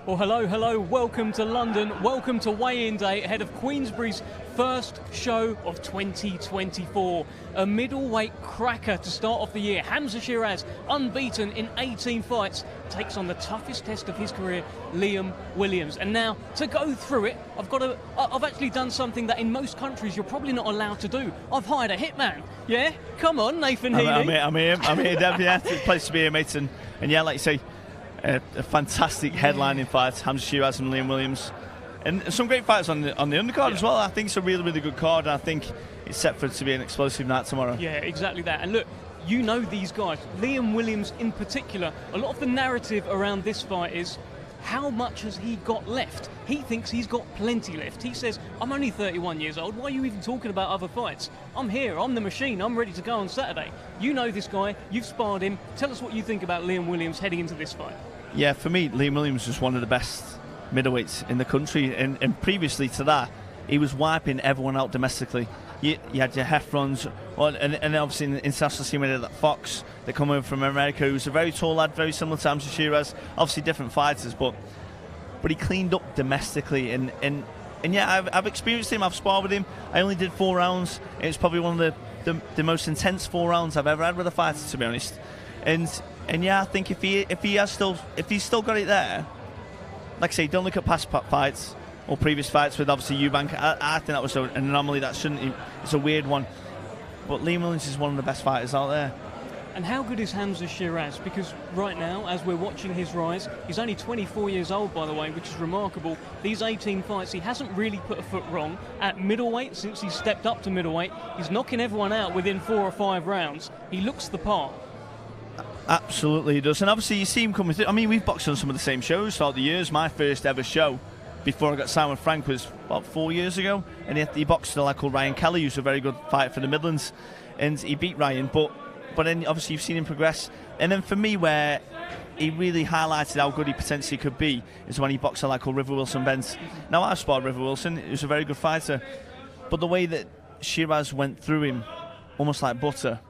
Well, hello, welcome to London, welcome to weigh-in day ahead of Queensberry's first show of 2024. A middleweight cracker to start off the year. Hamzah Sheeraz, unbeaten in 18 fights, takes on the toughest test of his career, Liam Williams. And now, to go through it, I've actually done something that in most countries you're probably not allowed to do. I've hired a hitman. Yeah? Come on, Nathan Heaney. I'm here, Dev. Yeah, it's a place to be here, mate. And yeah, like you say, a fantastic headlining fight, Hamzah Sheeraz and Liam Williams, and some great fights on the undercard as well. I think it's a really good card, and I think it's set for it to be an explosive night tomorrow. Yeah, exactly that. And look, you know these guys, Liam Williams in particular. A lot of the narrative around this fight is, how much has he got left? He thinks he's got plenty left. He says, I'm only 31 years old, why are you even talking about other fights? I'm here, I'm the machine, I'm ready to go on Saturday. You know this guy, you've sparred him. Tell us what you think about Liam Williams heading into this fight. Yeah, for me, Liam Williams was one of the best middleweights in the country, and previously to that, he was wiping everyone out domestically. You had your Heffrons, and obviously in the international scene, we had that Fox that come over from America, who's a very tall lad, very similar to Hamzah Sheeraz. Obviously different fighters, but he cleaned up domestically, and yeah, I've experienced him, I've sparred with him. I only did 4 rounds. It's probably one of the most intense 4 rounds I've ever had with a fighter, to be honest. And yeah, I think if he's still got it there, like I say, don't look at past fights or previous fights with obviously Eubank. I think that was an anomaly. That shouldn't. It's a weird one. But Liam Williams is one of the best fighters out there. And how good is Hamzah Sheeraz? Because right now, as we're watching his rise, he's only 24 years old, by the way, which is remarkable. These 18 fights, he hasn't really put a foot wrong. At middleweight, since he stepped up to middleweight, he's knocking everyone out within 4 or 5 rounds. He looks the part. Absolutely he does, and obviously you see him coming through. I mean, we've boxed on some of the same shows throughout the years. My first ever show before I got signed with Frank was about 4 years ago, and he boxed a lad called Ryan Kelly, who's a very good fighter for the Midlands, and he beat Ryan, but then obviously you've seen him progress. And then for me, where he really highlighted how good he potentially could be is when he boxed a lad called River Wilson Bent. Now, I've sparred River Wilson, he was a very good fighter, but the way that Sheeraz went through him almost like butter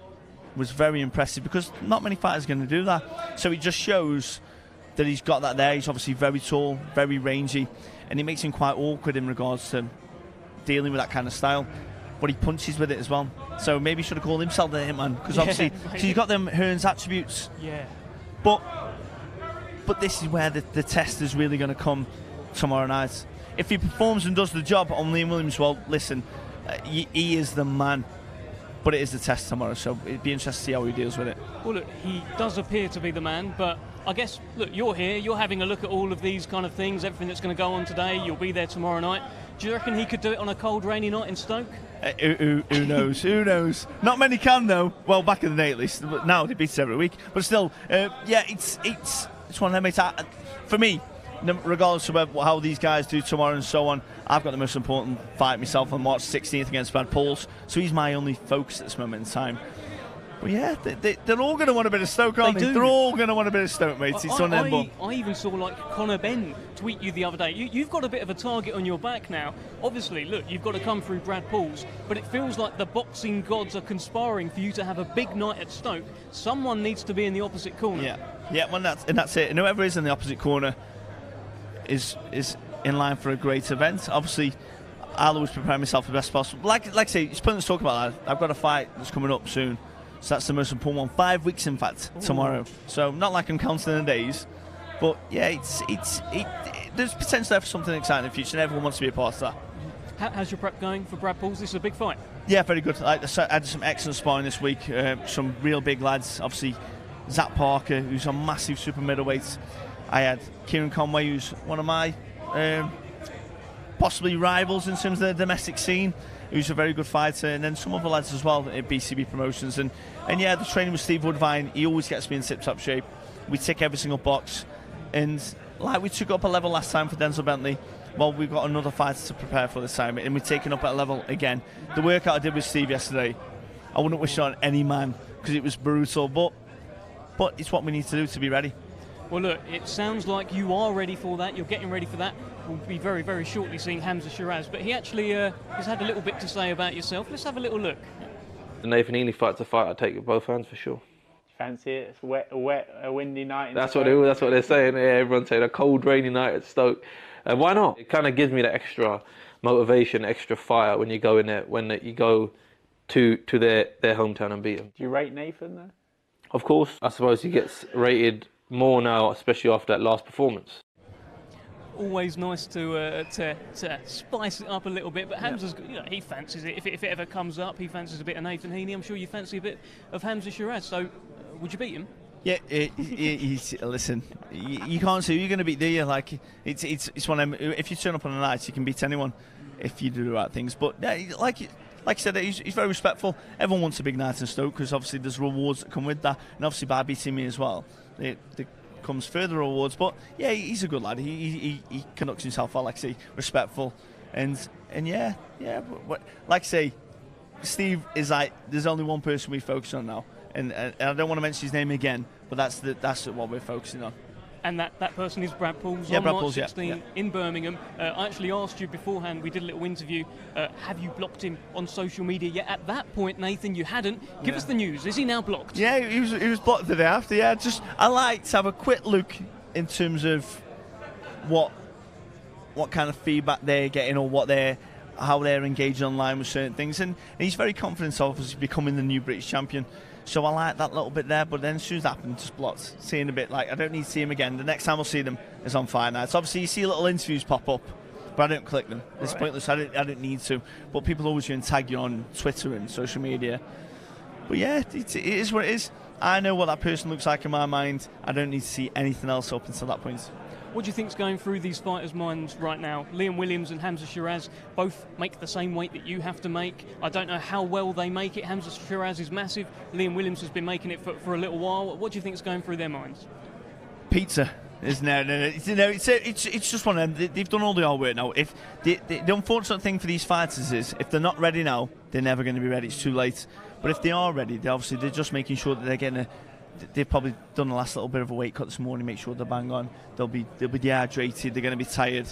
was very impressive, because not many fighters are going to do that. So it just shows that he's got that there. He's obviously very tall, very rangy, and it makes him quite awkward in regards to dealing with that kind of style. But he punches with it as well. So maybe he should have called himself the hitman, because obviously he's got them Hearns attributes. Yeah. But this is where the test is really going to come tomorrow night. If he performs and does the job on Liam Williams, well, listen, he is the man. But it is the test tomorrow, so it'd be interesting to see how he deals with it. Well, look, he does appear to be the man, but I guess, look, you're here, you're having a look at all of these kind of things, everything that's going to go on today, you'll be there tomorrow night. Do you reckon he could do it on a cold, rainy night in Stoke? Who knows? Who knows? Not many can, though. Well, back in the day, at least. Now they beat us every week. But still, yeah, it's one of them, mates. For me, regardless of how these guys do tomorrow and so on, I've got the most important fight myself on March 16th against Brad Pauls, so he's my only focus at this moment in time. But yeah, they're all going to want a bit of Stoke, aren't they? They're all going to want a bit of Stoke, mate. I even saw Conor Benn tweet you the other day. You've got a bit of a target on your back now. Obviously, look, you've got to come through Brad Pauls, but it feels like the boxing gods are conspiring for you to have a big night at Stoke. Someone needs to be in the opposite corner. Yeah, well, that's it. And whoever is in the opposite corner is in line for a great event. Obviously, I'll always prepare myself the best possible. Like I say, it's pointless to talk about that. I've got a fight that's coming up soon, so that's the most important one. 5 weeks, in fact, tomorrow. So not like I'm counting the days, but yeah, there's potential there for something exciting in the future, and everyone wants to be a part of that. How's your prep going for Brad Pauls? This is a big fight. Yeah, very good. I had some excellent sparring this week. Some real big lads. Obviously, Zach Parker, who's a massive super middleweight. I had Kieran Conway, who's one of my possibly rivals in terms of the domestic scene, who's a very good fighter, and then some other lads as well at BCB Promotions. And yeah, the training with Steve Woodvine, he always gets me in tip-top shape. We tick every single box, and like we took up a level last time for Denzel Bentley, well, we've got another fighter to prepare for this time, and we're taking up at a level again. The workout I did with Steve yesterday, I wouldn't wish it on any man, because it was brutal, but it's what we need to do to be ready. Well, look, it sounds like you are ready for that. You're getting ready for that. We'll be very, very shortly seeing Hamzah Sheeraz. But he actually has had a little bit to say about yourself. Let's have a little look. The Nathan Heaney fight's a fight I take with both hands for sure. Fancy it? It's a windy night. That's what they're saying. Yeah, everyone's saying a cold, rainy night at Stoke. Why not? It kind of gives me that extra motivation, extra fire when you go in there, when you go to their hometown and beat them. Do you rate Nathan though? Of course, I suppose he gets rated more now, especially after that last performance. Always nice to spice it up a little bit, but Hamzah's, he fancies it. If it ever comes up, he fancies a bit of Nathan Heaney. I'm sure you fancy a bit of Hamzah Sheeraz. So, would you beat him? Yeah, listen, you can't say who you're going to beat, do you? Like, it's one of them. If you turn up on a night, you can beat anyone if you do the right things. But like I said, he's very respectful. Everyone wants a big night in Stoke because obviously there's rewards that come with that, and obviously by beating me as well, there comes further rewards. But yeah, he's a good lad. He conducts himself well, like I say, respectful, and yeah. But like I say, Steve is like, there's only one person we focus on now. And I don't want to mention his name again, but that's what we're focusing on. And that person is Brad Pauls on March 16 in Birmingham. I actually asked you beforehand, we did a little interview, have you blocked him on social media yet? At that point, Nathan, you hadn't. Give us the news. Is he now blocked? Yeah, he was blocked the day after. Yeah, I like to have a quick look in terms of what kind of feedback they're getting or how they're engaging online with certain things. And he's very confident of us becoming the new British champion. So I like that little bit there, but then as soon as that happened, just blocked. Seeing a bit like, I don't need to see him again. The next time I'll see them is on Fire Nights. Obviously, you see little interviews pop up, but I don't click them. It's pointless. I don't need to. But people always going to tag you on Twitter and social media. But yeah, it is what it is. I know what that person looks like in my mind. I don't need to see anything else up until that point. What do you think's going through these fighters' minds right now? Liam Williams and Hamzah Sheeraz both make the same weight that you have to make. I don't know how well they make it. Hamzah Sheeraz is massive. Liam Williams has been making it for a little while. What do you think is going through their minds? Pizza. It's just one of them. They've done all the hard work now. If the unfortunate thing for these fighters is if they're not ready now, they're never going to be ready. It's too late. But if they are ready, they're just making sure that they're getting they've probably done the last little bit of a weight cut this morning, make sure they're bang on. They'll be dehydrated, they're going to be tired,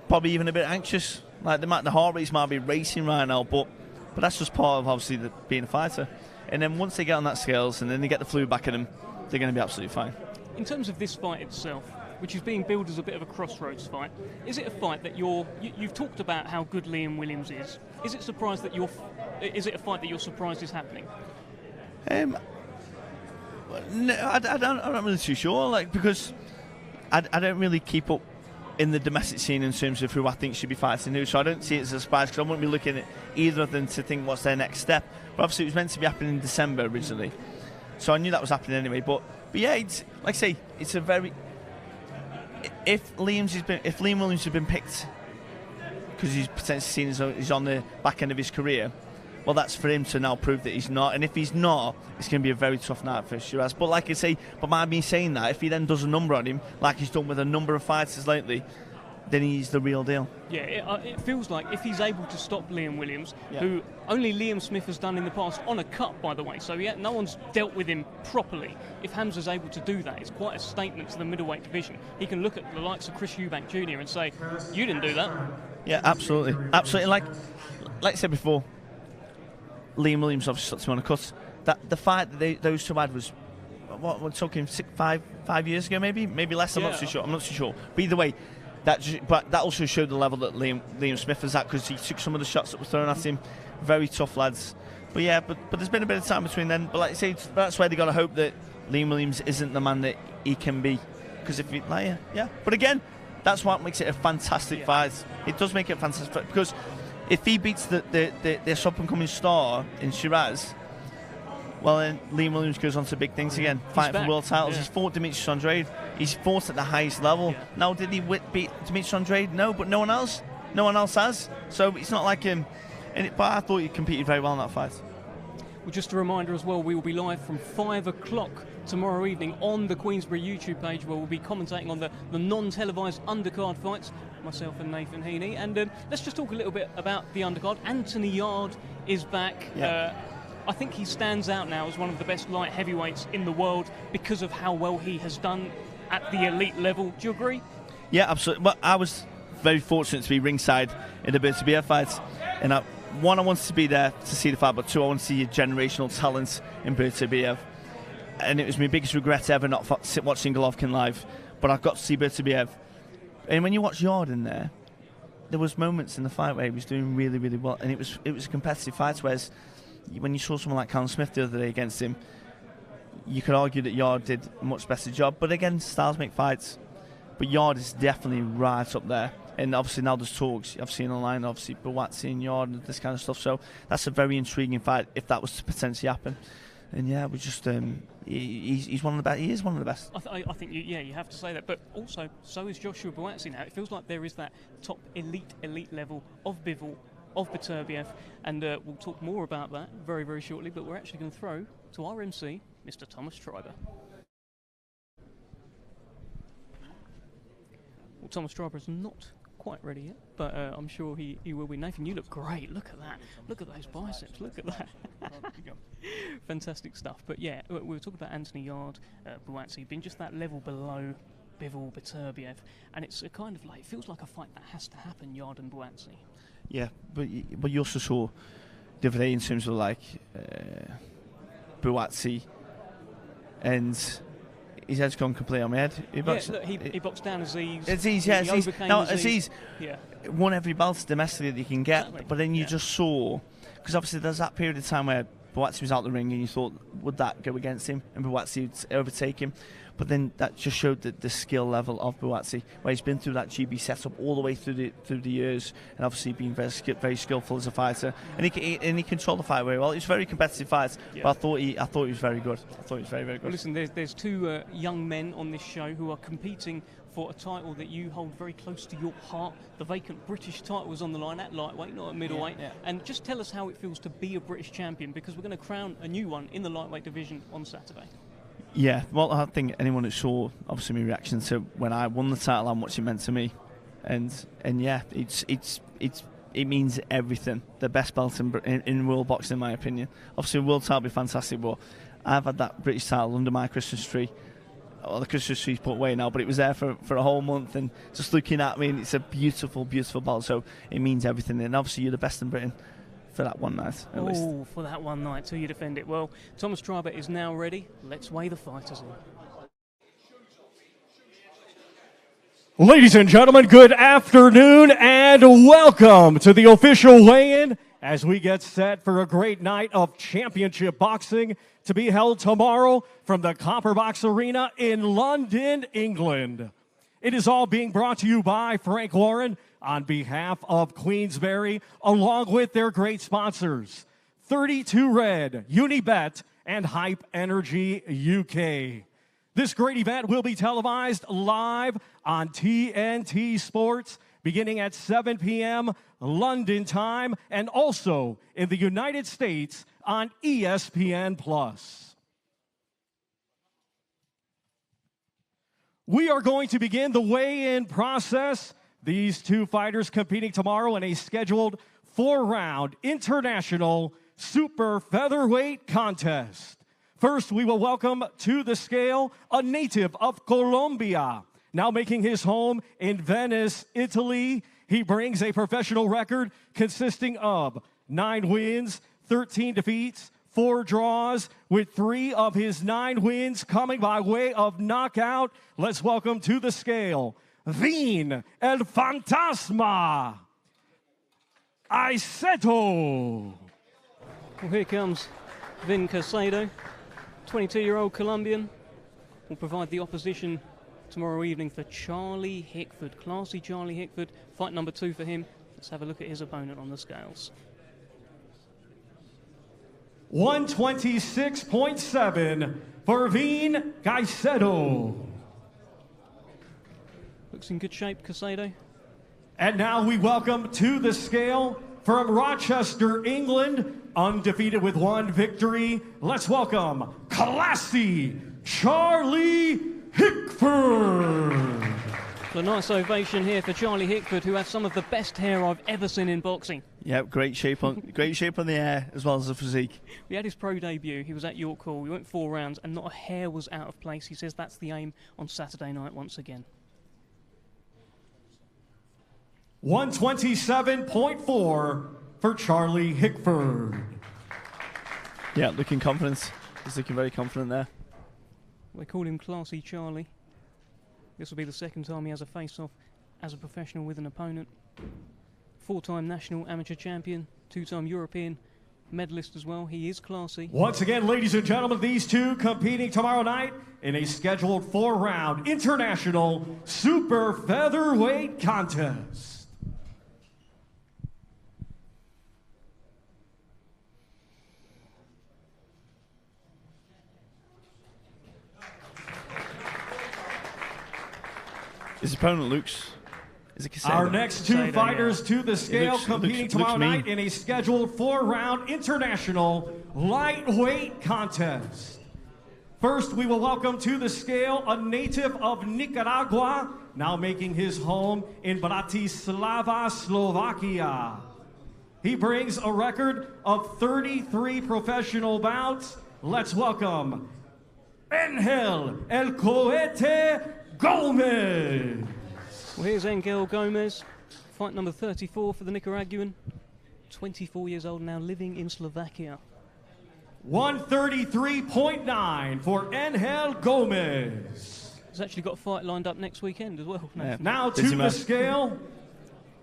probably even a bit anxious. Like the heart rates might be racing right now, but that's just part of obviously being a fighter. And then once they get on that scales and then they get the fluid back in them, they're going to be absolutely fine. In terms of this fight itself, which is being billed as a bit of a crossroads fight, is it a fight that you've talked about how good Liam Williams is? Is it a fight that you're surprised is happening? No, I'm not really too sure, because I don't really keep up in the domestic scene in terms of who I think should be fighting who, so I don't see it as a surprise because I wouldn't be looking at either of them to think what's their next step. But obviously it was meant to be happening in December originally, so I knew that was happening anyway. But yeah, it's like I say, it's a very if Liam Williams has been picked because he's potentially seen as he's on the back end of his career. Well, that's for him to now prove that he's not. And if he's not, it's going to be a very tough night for Sheeraz. But like I say, by me saying that, if he then does a number on him, like he's done with a number of fighters lately, then he's the real deal. Yeah, it feels like if he's able to stop Liam Williams, who only Liam Smith has done in the past, on a cut, by the way, so no one's dealt with him properly. If Hamzah's able to do that, it's quite a statement to the middleweight division. He can look at the likes of Chris Eubank Jr. and say, you didn't do that. Yeah, absolutely. Absolutely. Like I said before, Liam Williams obviously stopped him on a cut. That the fight that those two had was, what we're talking, 5 years ago, maybe less. I'm not too sure. But either way, that also showed the level that Liam Smith was at because he took some of the shots that were thrown at him. Very tough lads. But yeah, but there's been a bit of time between then. But like I say, that's why they got to hope that Liam Williams isn't the man that he can be. Because if he, But again, that's what makes it a fantastic fight. It does make it a fantastic fight because if he beats the up-and-coming star in Sheeraz, well, then Liam Williams goes on to big things again, fighting for world titles. He's fought Demetrius Andrade. He's fought at the highest level. Now, did he beat Demetrius Andrade? No, but no one else has. So it's not like him. But I thought he competed very well in that fight. Well, just a reminder as well, we will be live from 5 o'clock tomorrow evening on the Queensberry YouTube page, where we'll be commentating on the non-televised undercard fights, myself and Nathan Heaney. And let's just talk a little bit about the undercard. Anthony Yarde is back. I think he stands out now as one of the best light heavyweights in the world because of how well he has done at the elite level. Do you agree? Yeah, absolutely. Well, I was very fortunate to be ringside in the Birtabia fight, and one, I wanted to be there to see the fight, but two, I want to see a generational talent in Bertabiev. And it was my biggest regret ever not watching Golovkin live, but I got to see Bertabiev. And when you watch Yarde in there was moments in the fight where he was doing really, really well, and it was a competitive fight. Whereas when you saw someone like Callum Smith the other day against him, you could argue that Yarde did a much better job. But again, styles make fights. But Yarde is definitely right up there. And obviously now there's talks I've seen online, obviously Buatsi and Yarde and this kind of stuff. So that's a very intriguing fight if that was to potentially happen. And yeah, we just he's one of the best. He is one of the best. I think you have to say that. But also, so is Joshua Buatsi now. It feels like there is that top elite level of Bivol, of Beterbiev, and we'll talk more about that very, very shortly. But we're actually going to throw to our MC, Mr. Thomas Schreiber. Well, Thomas Schreiber is not quite ready yet, but I'm sure he will be. Nathan, you look great. Look at that. Look at those biceps. Look at that. Fantastic stuff. But yeah, we were talking about Anthony Yarde, Buatsi, being just that level below Bivol, Beterbiev, and it's a kind of like, it feels like a fight that has to happen, Yarde and Buatsi. Yeah, but you also saw the other day in terms of like Buatsi, and his head's gone completely on my head. He boxed down Aziz. Aziz, yeah, Aziz. Now, Aziz yeah. won every belt domestically that you can get, Exactly. but then you just saw, because obviously there's that period of time where Buatsi was out the ring and you thought, would that go against him? And Buatsi would overtake him. But then that just showed the skill level of Buatsi, where he's been through that GB setup all the way through the years, and obviously being very skillful as a fighter. And he controlled the fight very well. It was a very competitive fight, but I thought he was very good. I thought he was very, very good. Well, listen, there's two young men on this show who are competing for a title that you hold very close to your heart. The vacant British title is on the line at lightweight, not at middleweight. Yeah. And just tell us how it feels to be a British champion, because we're going to crown a new one in the lightweight division on Saturday. Yeah, well, I think anyone that saw obviously my reaction to when I won the title and what it meant to me, and yeah, it means everything. The best belt in world boxing, in my opinion. Obviously, a world title would be fantastic, but I've had that British title under my Christmas tree. Well, the Christmas tree's put away now, but it was there for a whole month, and just looking at me, and it's a beautiful, beautiful belt. So it means everything, and obviously you're the best in Britain for that one night, at least. Oh, for that one night, till you defend it. Well, Thomas Schreiber is now ready. Let's weigh the fighters in. Ladies and gentlemen, good afternoon and welcome to the official weigh-in as we get set for a great night of championship boxing to be held tomorrow from the Copper Box Arena in London, England. It is all being brought to you by Frank Warren on behalf of Queensberry, along with their great sponsors, 32 Red, Unibet, and Hype Energy UK. This great event will be televised live on TNT Sports beginning at 7 p.m. London time, and also in the United States on ESPN+. We are going to begin the weigh-in process. These two fighters competing tomorrow in a scheduled 4-round international super featherweight contest. First, we will welcome to the scale a native of Colombia. Now making his home in Venice, Italy, he brings a professional record consisting of 9 wins, 13 defeats, 4 draws, with 3 of his 9 wins coming by way of knockout. Let's welcome to the scale, Vin El Fantasma Aiceto. Well, here comes Vin Caicedo, 22-year-old Colombian, will provide the opposition tomorrow evening for Charlie Hickford. Classy Charlie Hickford, fight number 2 for him. Let's have a look at his opponent on the scales. 126.7 for Vin Caicedo. Looks in good shape, Caicedo. And now we welcome to the scale from Rochester, England, undefeated with 1 victory. Let's welcome classy Charlie Hickford. A nice ovation here for Charlie Hickford, who has some of the best hair I've ever seen in boxing. Yeah, great shape on the hair as well as the physique. We had his pro debut. He was at York Hall. We went 4 rounds, and not a hair was out of place. He says that's the aim on Saturday night once again. 127.4 for Charlie Hickford. Yeah, looking confident. He's looking very confident there. We call him Classy Charlie. This will be the second time he has a face-off as a professional with an opponent. 4-time national amateur champion, 2-time European medalist as well. He is classy. Once again, ladies and gentlemen, these two competing tomorrow night in a scheduled 4-round international super featherweight contest. His opponent looks. Our next two fighters to the scale competing tomorrow night in a scheduled 4-round international lightweight contest. First, we will welcome to the scale a native of Nicaragua, now making his home in Bratislava, Slovakia. He brings a record of 33 professional bouts. Let's welcome Angel El Cohete Gomez. Well, here's Angel Gomez, fight number 34 for the Nicaraguan. 24 years old now, living in Slovakia. 133.9 for Angel Gomez. He's actually got a fight lined up next weekend as well. Yeah. Now to the scale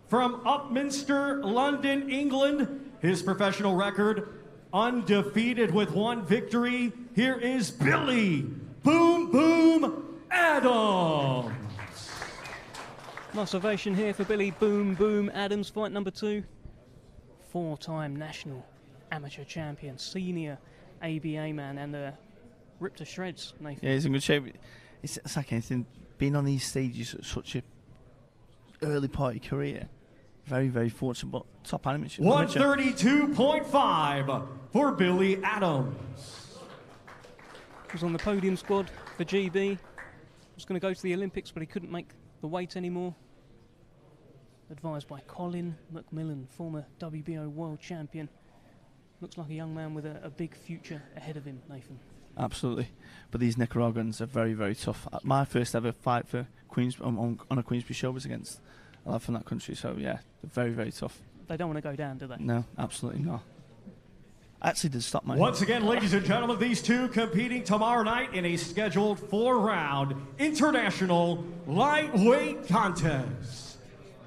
from Upminster, London, England. His professional record, undefeated with 1 victory. Here is Billy Boom Boom Adams. Nice ovation here for Billy Boom Boom Adams, fight number 2. 4-time national amateur champion, senior ABA man, and ripped to shreds, Nathan. Yeah, he's in good shape. It's like anything, being on these stages at such a early part of your career, very, very fortunate, but top amateur. 132.5 for Billy Adams. He was on the podium squad for GB. Was going to go to the Olympics, but he couldn't make the weight anymore. Advised by Colin McMillan, former WBO world champion. Looks like a young man with a big future ahead of him, Nathan. Absolutely. But these Nicaraguans are very, very tough. My first ever fight for on a Queensberry show was against a lad from that country, so yeah, they're very, very tough. They don't want to go down, do they? No, absolutely not. I actually did stop my... Once again, ladies and gentlemen, these two competing tomorrow night in a scheduled 4-round international lightweight contest.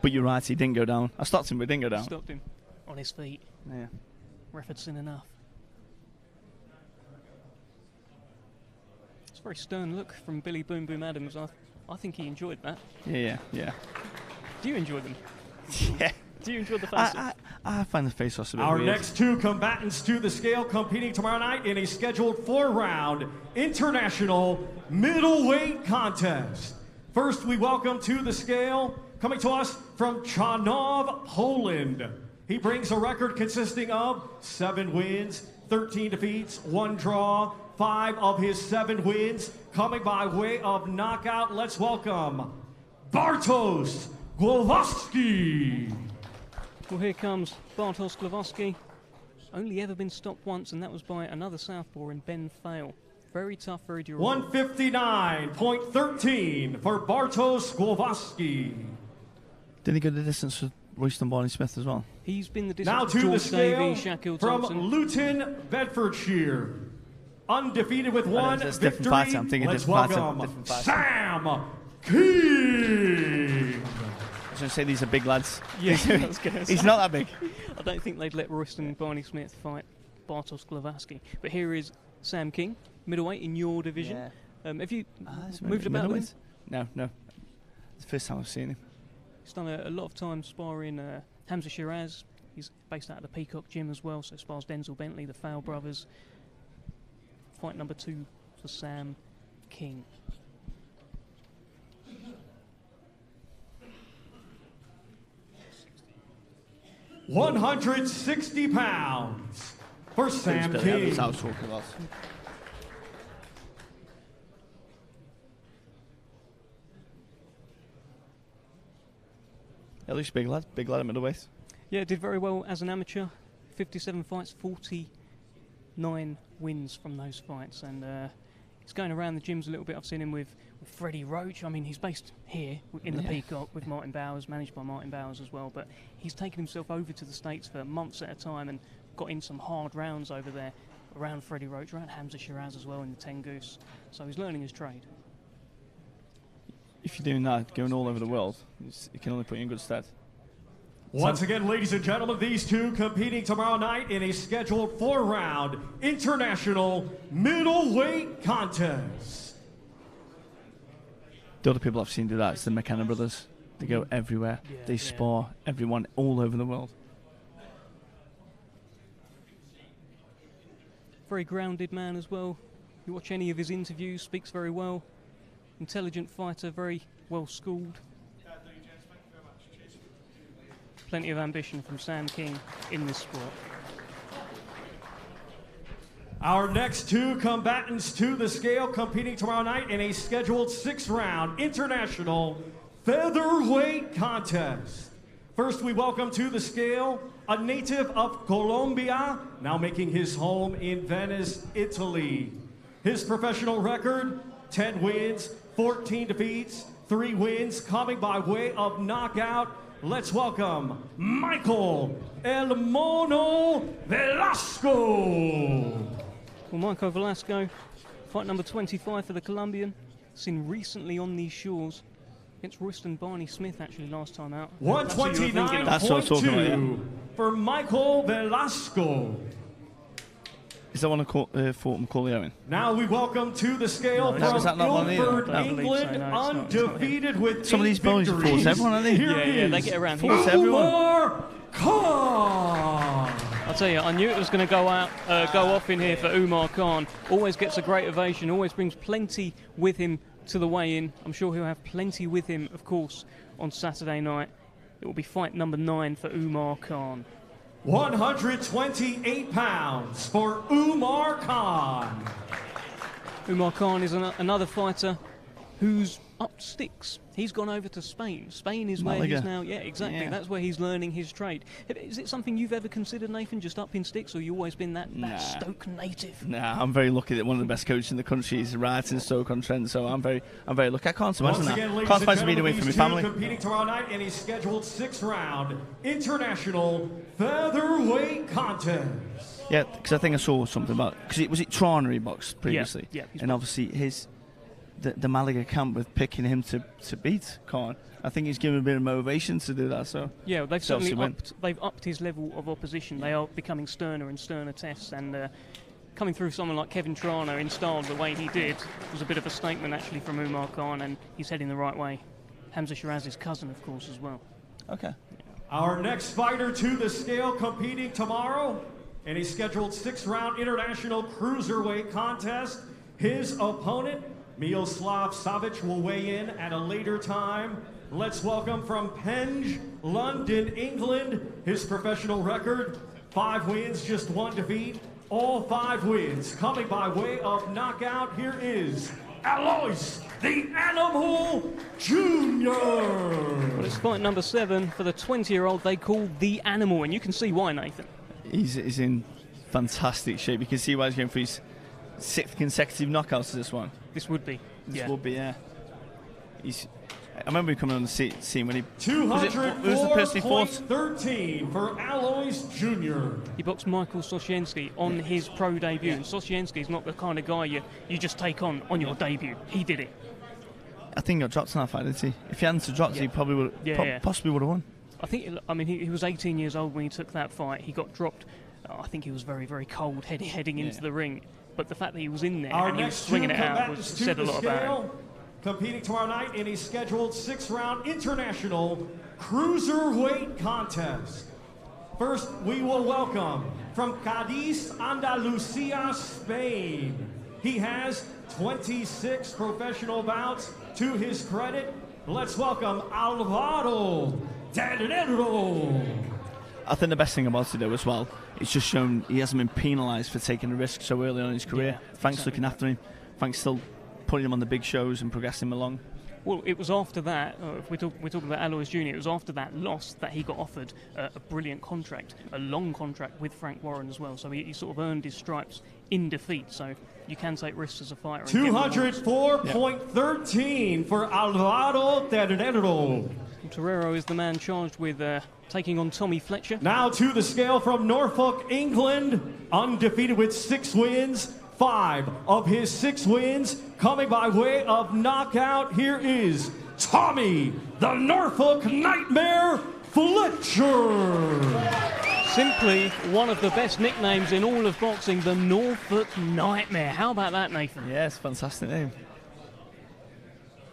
But you're right, he didn't go down. I stopped him, but he didn't go down. Stopped him on his feet. Yeah. Ref had seen enough. It's a very stern look from Billy Boom Boom Adams. I think he enjoyed that. Yeah. Do you enjoy them? Yeah. Do you enjoy the face? I find the face-offs a bit Our weird. next two combatants to the scale competing tomorrow night in a scheduled 4-round international middleweight contest. First, we welcome to the scale, coming to us from Chanov, Poland. He brings a record consisting of 7 wins, 13 defeats, 1 draw, 5 of his 7 wins coming by way of knockout. Let's welcome Bartosz Głowowski. Well, here comes Bartosz Głowowski. Only ever been stopped once, and that was by another southpaw in Ben Fale. Very tough, very durable. 159.13 for Bartosz Głowowski. Did he go the distance with Royston Barney-Smith as well? He's been the Now distance to the George scale Davey, Shaquille from Thompson. Luton, Bedfordshire. Undefeated with 1 that's victory. different fighter. I'm thinking Let's different fighter, welcome different fighter. Sam King. I was going to say these are big lads. Yeah, I was gonna say. He's not that big. I don't think they'd let Royston Barney-Smith fight Bartosz Głowowski. But here is Sam King, middleweight in your division. Have you moved about with him? No. It's the first time I've seen him. He's done a lot of time sparring Hamzah Sheeraz. He's based out of the Peacock Gym as well, so spars Denzel Bentley, the Fowle brothers. Fight number 2 for Sam King. £160 for Sam King. That's what I was talking about. At least big lad at middleweight. Yeah, did very well as an amateur. 57 fights, 49 wins from those fights, and He's going around the gyms a little bit. I've seen him with Freddie Roach. I mean, he's based here in the Peacock with Martin Bowers, managed by Martin Bowers as well. But he's taken himself over to the States for months at a time and got in some hard rounds over there around Freddie Roach, around Hamzah Sheeraz as well in the 10 Goose. So he's learning his trade. If you're doing that, going all over the world, it can only put you in good stead. Once again, ladies and gentlemen, these two competing tomorrow night in a scheduled 4-round international middleweight contest. The other people I've seen do that is the McKenna brothers. They go everywhere. They spar everyone all over the world. Very grounded man as well. You watch any of his interviews, speaks very well. Intelligent fighter, very well schooled. Plenty of ambition from Sam King in this sport. Our next two combatants to the scale competing tomorrow night in a scheduled 6-round international featherweight contest. First, we welcome to the scale a native of Colombia, now making his home in Venice, Italy. His professional record, 10 wins, 14 defeats, 3 wins coming by way of knockout. Let's welcome Michael El Mono Velasco. Well, Michael Velasco, fight number 25 for the Colombian, seen recently on these shores against Royston Barney Smith actually last time out. 129.2 for Michael Velasco. Is that one of fought Macaulay Owen? Now we welcome to the scale from Ilford, England, undefeated with some of these boys have fought everyone, aren't they? Yeah, they get around here. Umar Khan. I'll tell you, I knew it was going to go off in here for Umar Khan. Always gets a great ovation, always brings plenty with him to the weigh-in. I'm sure he'll have plenty with him, of course, on Saturday night. It will be fight number 9 for Umar Khan. 128 pounds for Umar Khan. Umar Khan is another fighter who's up sticks. He's gone over to Spain. Spain is where he's now. Yeah, exactly. Yeah. That's where he's learning his trade. Is it something you've ever considered, Nathan, just up in sticks, or you always been that Stoke native? Nah, I'm very lucky that one of the best coaches in the country is right in Stoke-on-Trent. So I'm very lucky. I can't imagine that. Can't imagine being away from my family. Competing tomorrow night in a scheduled 6-round international featherweight contest. Yeah, because I think I saw something about was it Trana he boxed previously? Yeah. And obviously the Malaga camp with picking him to beat Khan. I think he's given a bit of motivation to do that. So yeah, they've certainly upped his level of opposition. They are becoming sterner and sterner tests, and coming through someone like Kevin Trana in style the way he did was a bit of a statement actually from Umar Khan, and he's heading the right way. Hamzah Sheeraz's cousin, of course, as well. Okay. Our next fighter to the scale competing tomorrow in a scheduled 6-round international cruiserweight contest. His opponent, Miroslav Savic, will weigh in at a later time. Let's welcome from Penge, London, England, his professional record, 5 wins, just 1 defeat. All 5 wins coming by way of knockout. Here is Aloys, the Animal Junior. Well, it's fight number 7 for the 20-year-old they call the Animal, and you can see why, Nathan. He's in fantastic shape. You can see why he's going for his 6th consecutive knockouts to this one. This would be. This would be, yeah. I remember him coming on the scene when he... 204.13 for Aloys Junior. He boxed Michael Soshiensky on his pro debut. Yeah. And Soshiensky's not the kind of guy you just take on your debut. He did it. I think he got dropped in that fight, didn't he? If he hadn't dropped, he probably would possibly would have won. I think, he was 18 years old when he took that fight. He got dropped. I think he was very, very cold heading into the ring. But the fact that he was in there and he was swinging it out said a lot about him. Competing tomorrow night in a scheduled 6-round international cruiserweight contest. First, we will welcome from Cadiz, Andalusia, Spain. He has 26 professional bouts to his credit. Let's welcome Alvaro Danero. I think the best thing about it, though, as well, it's just shown he hasn't been penalised for taking a risk so early on in his career. Frank's looking after him. Frank's still putting him on the big shows and progressing him along. Well, it was after that, if we're talking about Aloys Junior, it was after that loss that he got offered a brilliant contract, a long contract with Frank Warren as well. So he sort of earned his stripes in defeat. So you can take risks as a fighter. 204.13 for Alvaro Terrero. Terrero is the man charged with taking on Tommy Fletcher. Now to the scale from Norfolk, England, undefeated with 6 wins. 5 of his 6 wins coming by way of knockout. Here is Tommy, the Norfolk Nightmare Fletcher. Simply one of the best nicknames in all of boxing, the Norfolk Nightmare. How about that, Nathan? Yes, fantastic name.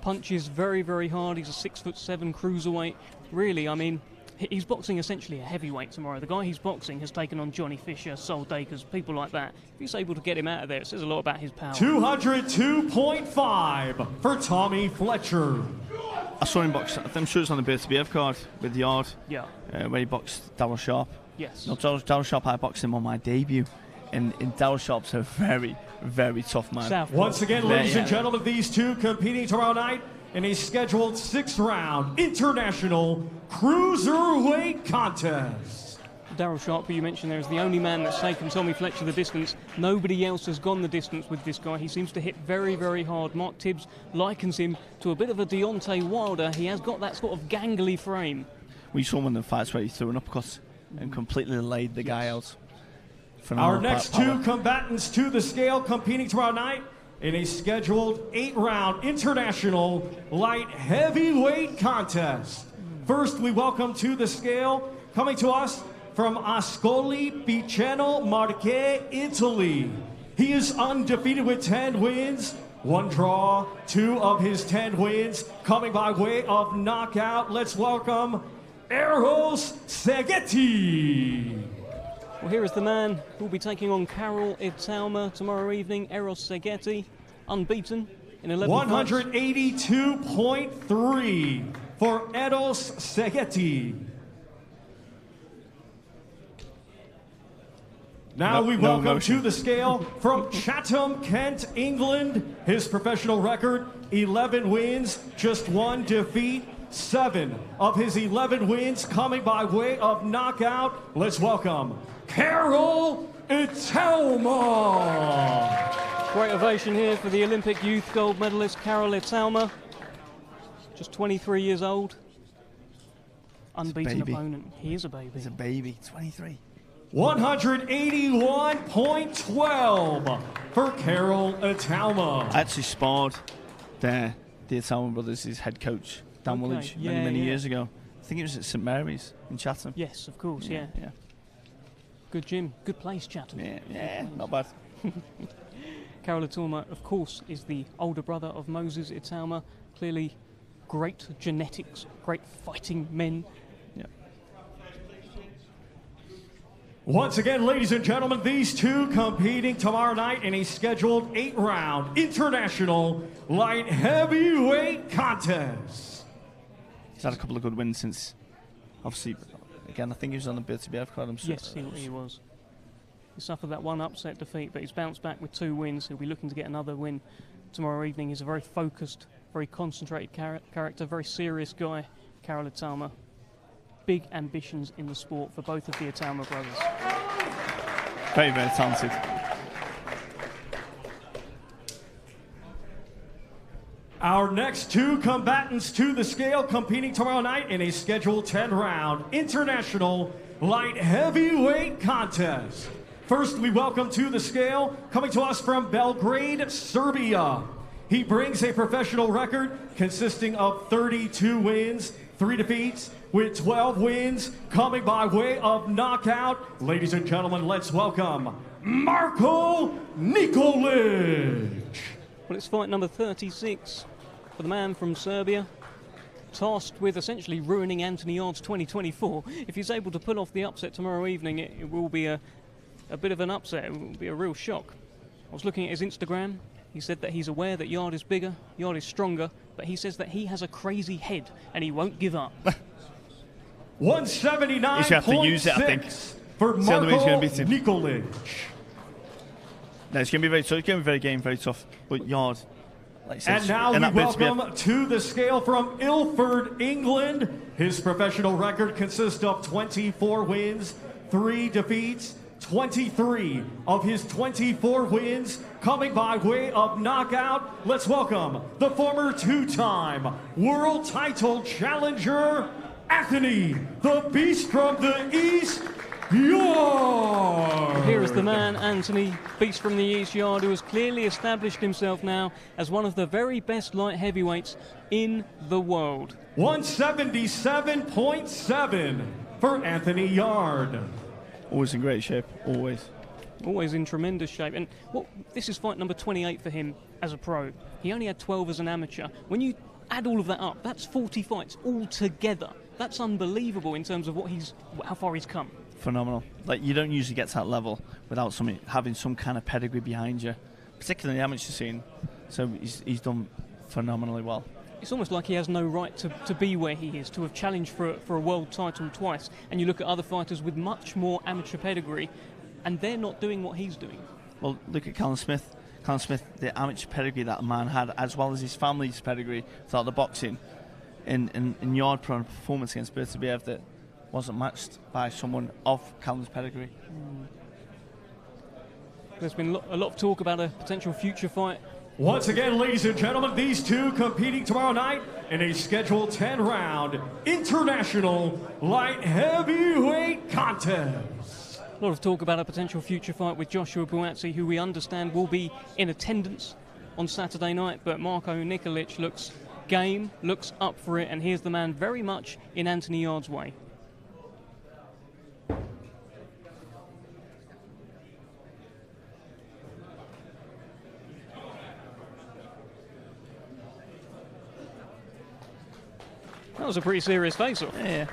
Punches very, very hard. He's a 6'7" cruiserweight. Really, I mean, he's boxing essentially a heavyweight tomorrow. The guy he's boxing has taken on Johnny Fisher, Sol Dakers, people like that. If he's able to get him out of there, it says a lot about his power. 202.5 for Tommy Fletcher. I saw him box, I'm sure it's on the BTBF card with Yarde. Yeah. Where he boxed Darryl Sharp. Yes. No, Darryl Sharp, I boxed him on my debut. And Darryl Sharp's a very, very tough man. South Once again, ladies and gentlemen, these two competing tomorrow night in a scheduled 6-round international cruiserweight contest. Darryl Sharp, who you mentioned there, is the only man that's taken Tommy Fletcher the distance. Nobody else has gone the distance with this guy. He seems to hit very, very hard. Mark Tibbs likens him to a bit of a Deontay Wilder. He has got that sort of gangly frame. We saw one of the fights where he threw an uppercut and completely laid the guy out. Our next two combatants to the scale competing tomorrow night in a scheduled 8-round international light heavyweight contest. First, we welcome to the scale, coming to us from Ascoli Piceno Marche, Italy. He is undefeated with 10 wins, 1 draw, 2 of his 10 wins coming by way of knockout. Let's welcome Aloys Junior. Well, here is the man who will be taking on Karol Itauma tomorrow evening. Aloys Junior, unbeaten in 11 fights. 182.3 for Aloys Junior. Now we welcome to the scale from Chatham, Kent, England. His professional record, 11 wins, just 1 defeat. 7 of his 11 wins coming by way of knockout. Let's welcome Karol Itauma. Great ovation here for the Olympic youth gold medalist Karol Itauma. Just 23 years old. Unbeaten opponent. He is a baby. He's a baby, 23. 181.12 for Karol Itauma. I actually sparred the Itauma brothers, his head coach, Dan Woolwich, many years ago. I think it was at St Mary's in Chatham. Yes, of course, yeah. Good gym, good place, Chatham. Yeah, not bad. Karol Itauma, of course, is the older brother of Moses Itauma. Clearly, great genetics, great fighting men. Yeah. Once again, ladies and gentlemen, these two competing tomorrow night in a scheduled 8-round international light heavyweight contest. He's had a couple of good wins since, obviously, again, I think he was on the BTBF card. Yes, he was. He suffered that 1 upset defeat, but he's bounced back with 2 wins. He'll be looking to get another win tomorrow evening. He's a very focused, very concentrated character, very serious guy, Karol Itauma. Big ambitions in the sport for both of the Itauma brothers. Very, very talented. Our next two combatants to the scale competing tomorrow night in a scheduled 10-round international light heavyweight contest. First, we welcome to the scale, coming to us from Belgrade, Serbia. He brings a professional record consisting of 32 wins, 3 defeats, with 12 wins coming by way of knockout. Ladies and gentlemen, let's welcome Marko Nikolic. Well, it's fight number 36 for the man from Serbia, tasked with essentially ruining Anthony Yarde's 2024. If he's able to pull off the upset tomorrow evening, it will be a bit of an upset. It will be a real shock. I was looking at his Instagram. He said that he's aware that Yarde is bigger, Yarde is stronger, but he says that he has a crazy head and he won't give up. 179.6 He's going to have to use it, I think. For Marko Nikolic. No, it's going to be very tough. It's going to be very tough. But Yarde, like you said, And now in we that bit to be welcome to the scale from Ilford, England. His professional record consists of 24 wins, 3 defeats, 23 of his 24 wins coming by way of knockout. Let's welcome the former 2-time world title challenger, Anthony, the Beast from the East, Yarde. Here is the man, Anthony, Beast from the East Yarde, who has clearly established himself now as one of the very best light heavyweights in the world. 177.7 for Anthony Yarde. always in great shape, always. Always in tremendous shape. And this is fight number 28 for him as a pro. He only had 12 as an amateur. When you add all of that up, that's 40 fights altogether. That's unbelievable in terms of how far he's come. Phenomenal. Like, you don't usually get to that level without having some kind of pedigree behind you, particularly in the amateur scene. So he's done phenomenally well. It's almost like he has no right to be where he is, to have challenged for a world title twice. And you look at other fighters with much more amateur pedigree, and they're not doing what he's doing. Well, look at Callum Smith. Callum Smith, the amateur pedigree that man had, as well as his family's pedigree throughout the boxing, in Yarde pro performance against Berta Biev that wasn't matched by someone of Callum's pedigree. There's been a lot of talk about a potential future fight. Once again, ladies and gentlemen, these two competing tomorrow night in a scheduled 10-round international light heavyweight contest. A lot of talk about a potential future fight with Joshua Buatsi, who we understand will be in attendance on Saturday night, but Marko Nikolic looks game, looks up for it, and here's the man very much in Anthony Yarde's way. That was a pretty serious face-off. Yeah.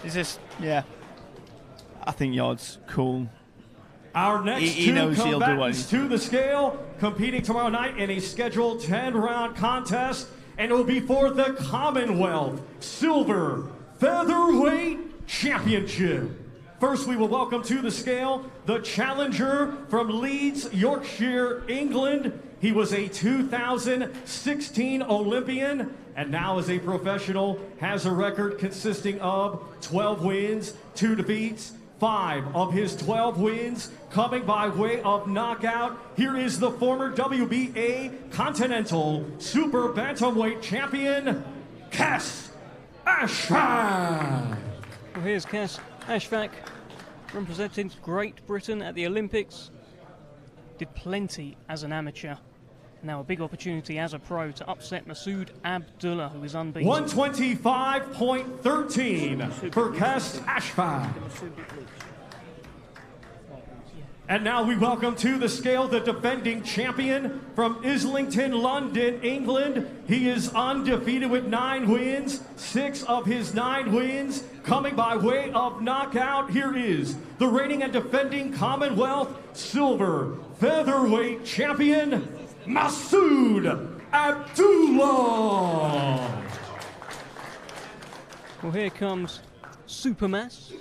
Is this? Yeah. I think Yarde's cool. Our next He two knows he'll do what combatants to the scale, competing tomorrow night in a scheduled 10-round contest, and it will be for the Commonwealth Silver Featherweight Championship. First, we will welcome to the scale the challenger from Leeds, Yorkshire, England. He was a 2016 Olympian, and now as a professional has a record consisting of 12 wins, 2 defeats, 5 of his 12 wins coming by way of knockout. Here is the former WBA Continental Super Bantamweight Champion, Kes Ashfaq. Well, here's Kes Ashfaq, representing Great Britain at the Olympics. Did plenty as an amateur. Now a big opportunity as a pro to upset Masood Abdullah, who is unbeaten. 125.13 for Kes Ashfaq. And now we welcome to the scale the defending champion from Islington, London, England. He is undefeated with 9 wins, 6 of his 9 wins coming by way of knockout. Here is the reigning and defending Commonwealth Silver Featherweight Champion, Masood Abdullah. Well, here comes Supermass,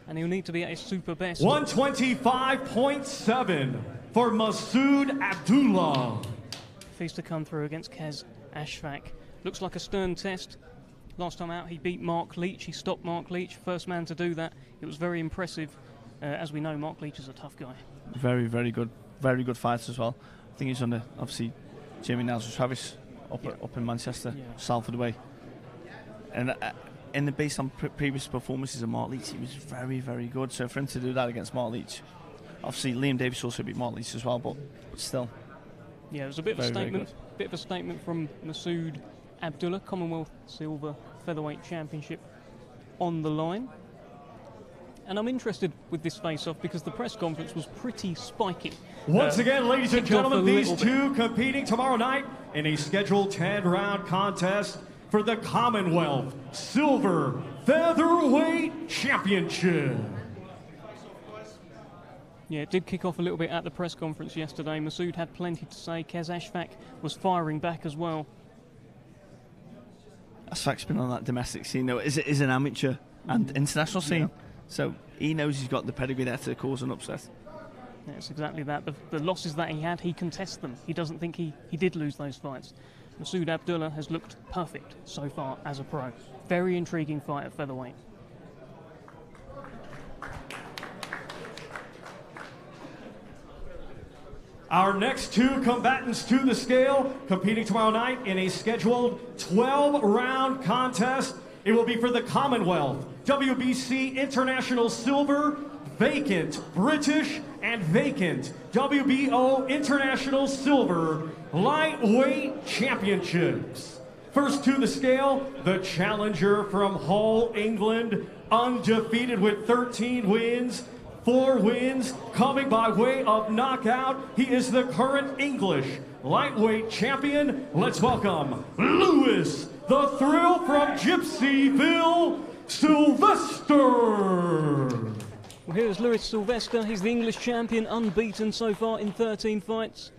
and he'll need to be at his super best. 125.7 for Masood Abdullah. If he's to come through against Kes Ashfaq. Looks like a stern test. Last time out, he beat Mark Leach. He stopped Mark Leach, first man to do that. It was very impressive. As we know, Mark Leach is a tough guy. Very, very good. Very good fighter as well. I think he's under, obviously, Jamie Nelson Travis up in Manchester, Salford way. And based on previous performances of Mark Leach, he was very, very good. So for him to do that against Mark Leach, obviously Liam Davis also beat Mark Leach as well, but still. Yeah, it was a bit of a statement. Bit of a statement from Masood Abdullah, Commonwealth Silver Featherweight Championship on the line. And I'm interested with this face-off because the press conference was pretty spiky. Once again, ladies and gentlemen, these two bit. competing tomorrow night in a scheduled 10-round contest for the Commonwealth Silver Featherweight Championship. Yeah, it did kick off a little bit at the press conference yesterday. Masood had plenty to say. Kes Ashfaq was firing back as well. Ashfaq's been on that domestic scene, though. Is an amateur and international scene. So he knows he's got the pedigree there to cause an upset. It's exactly that. The losses that he had, he contests them. He doesn't think he did lose those fights. Masood Abdullah has looked perfect so far as a pro. Very intriguing fight at featherweight. Our next two combatants to the scale, competing tomorrow night in a scheduled 12-round contest. It will be for the Commonwealth, WBC International Silver, vacant British, and vacant WBO International Silver Lightweight Championships. First to the scale, the challenger from Hull, England, undefeated with 13 wins, 4 wins, coming by way of knockout. He is the current English lightweight champion. Let's welcome Lewis, the Thrill from Gypsyville, Sylvester. Well, here's Lewis Sylvester. He's the English champion, unbeaten so far in 13 fights.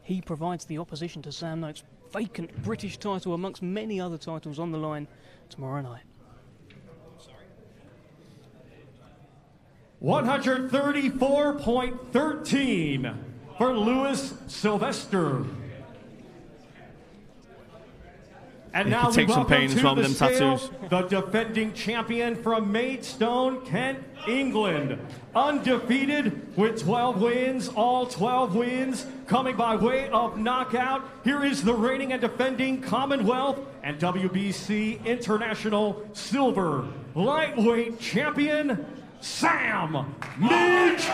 He provides the opposition to Sam Noakes' vacant British title amongst many other titles on the line tomorrow night. 134.13 for Lewis Sylvester. And now we welcome to the scale the defending champion from Maidstone, Kent, England. Undefeated with 12 wins, all 12 wins coming by way of knockout. Here is the reigning and defending Commonwealth and WBC International Silver Lightweight Champion, Sam Noakes.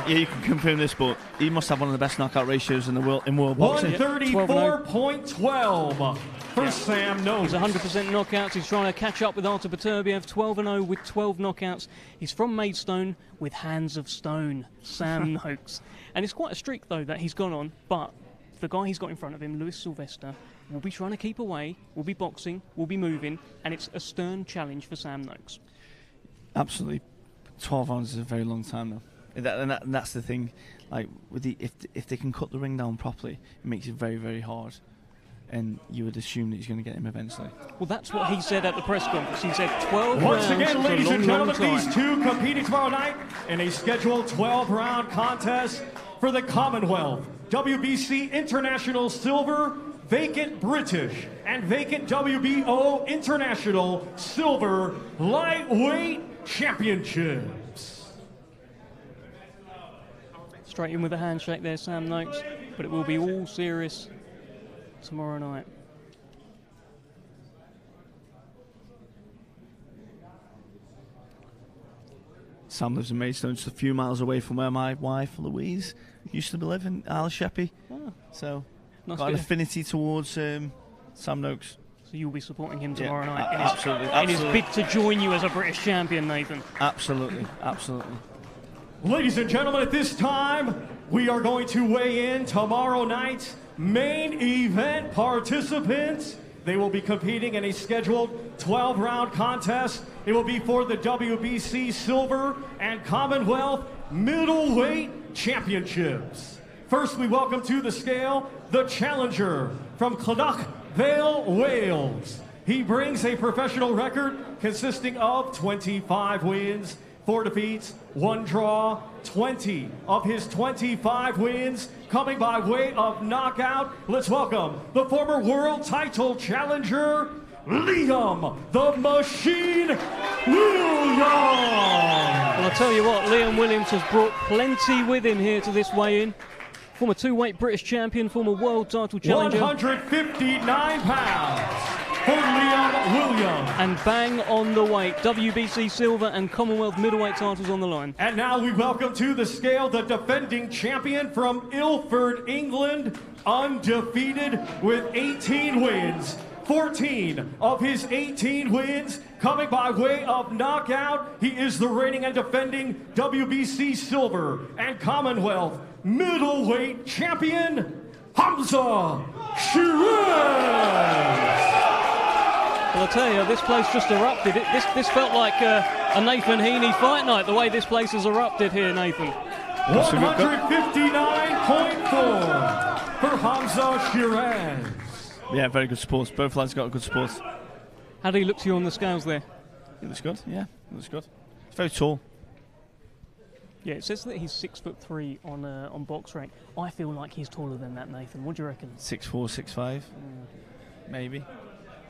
You can confirm this, but he must have one of the best knockout ratios in the world boxing. 134.12 for Sam Noakes. He's 100% knockouts. He's trying to catch up with Artur Beterbiev, 12-0 with 12 knockouts. He's from Maidstone with hands of stone, Sam Noakes. And it's quite a streak, though, that he's gone on, but the guy he's got in front of him, Lewis Sylvester, will be trying to keep away, will be boxing, will be moving, and it's a stern challenge for Sam Noakes. Absolutely. 12 rounds is a very long time, though. And that's the thing. Like, with if they can cut the ring down properly, it makes it very, very hard. And you would assume that he's going to get him eventually. Well, that's what he said at the press conference. He said 12 Once rounds. again, ladies long, and gentlemen, long these two competing tomorrow night in a scheduled 12-round contest for the Commonwealth, WBC International Silver, vacant British, and vacant WBO International Silver Lightweight Championships. Straight in with a handshake there, Sam Noakes, but it will be all serious tomorrow night. Sam lives in Maidstone, just a few miles away from where my wife, Louise, used to live in Aloys. So, Nice got an affinity towards Sam Noakes. So you'll be supporting him tomorrow night Absolutely. in his bid to join you as a British champion, Nathan. Absolutely. Ladies and gentlemen, at this time, we are going to weigh in tomorrow night's main event participants. They will be competing in a scheduled 12-round contest. It will be for the WBC Silver and Commonwealth Middleweight Championships. First, we welcome to the scale the challenger from Clonach Vale, Wales. He brings a professional record consisting of 25 wins, 4 defeats, 1 draw, 20 of his 25 wins coming by way of knockout. Let's welcome the former world title challenger, Liam the Machine Williams. Well, I'll tell you what, Liam Williams has brought plenty with him here to this weigh-in. Former 2-weight British champion, former world title challenger. 159 pounds for Liam Williams. And bang on the weight. WBC silver and Commonwealth middleweight titles on the line. And now we welcome to the scale the defending champion from Ilford, England, undefeated with 18 wins. 14 of his 18 wins coming by way of knockout. He is the reigning and defending WBC silver and Commonwealth middleweight champion, Hamzah Sheeraz. Well, I tell you, this place just erupted. This felt like a Nathan Heaney fight night, the way this place has erupted here, Nathan. 159.4 for Hamzah Sheeraz. Yeah, very good sports. Both lads got good sports. How do he look to you on the scales there? He looks good, yeah. He looks good. He's very tall. Yeah, it says that he's 6'3" on box rank. I feel like he's taller than that, Nathan. What do you reckon? 6'4", 6'5", maybe.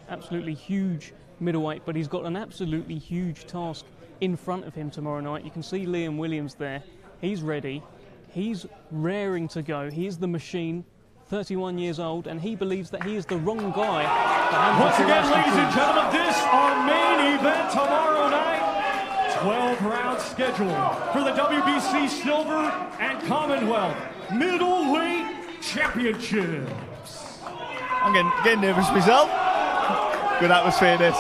Absolutely huge middleweight, but he's got an absolutely huge task in front of him tomorrow night. You can see Liam Williams there. He's ready. He's raring to go. He is the machine, 31 years old, and he believes that he is the wrong guy. Once again, ladies and gentlemen, this our main event tomorrow night. 12-round schedule for the WBC Silver and Commonwealth Middleweight Championships. I'm getting nervous myself. Good atmosphere, this.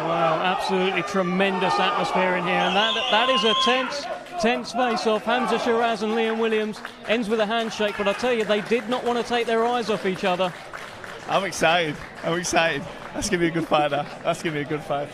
Wow, absolutely tremendous atmosphere in here, and that is a tense face-off. Hamzah Sheeraz and Liam Williams ends with a handshake, but I tell you, they did not want to take their eyes off each other. I'm excited. That's going to be a good fight now. That's going to be a good fight.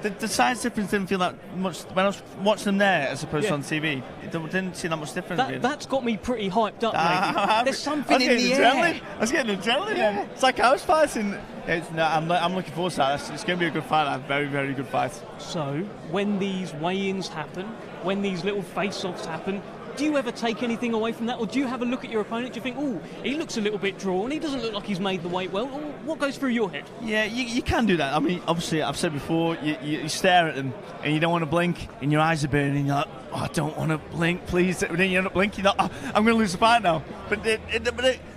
The size difference didn't feel that much when I was watching them there as opposed to on TV. It didn't seem that much different. That's got me pretty hyped up, mate. There's something in the air. I was getting adrenaline. Yeah. It's like I was fighting. I'm looking forward to that. It's going to be a good fight. A very, very good fight. So, when these weigh-ins happen, when these little face-offs happen, do you ever take anything away from that, or do you have a look at your opponent? Do you think, oh, he looks a little bit drawn, he doesn't look like he's made the weight well? Or what goes through your head? Yeah, you can do that. I mean, obviously, I've said before, you stare at them and you don't want to blink, and your eyes are burning, and you're like, oh, I don't want to blink, please. And then you end up blinking, you're like, oh, I'm going to lose the fight now. But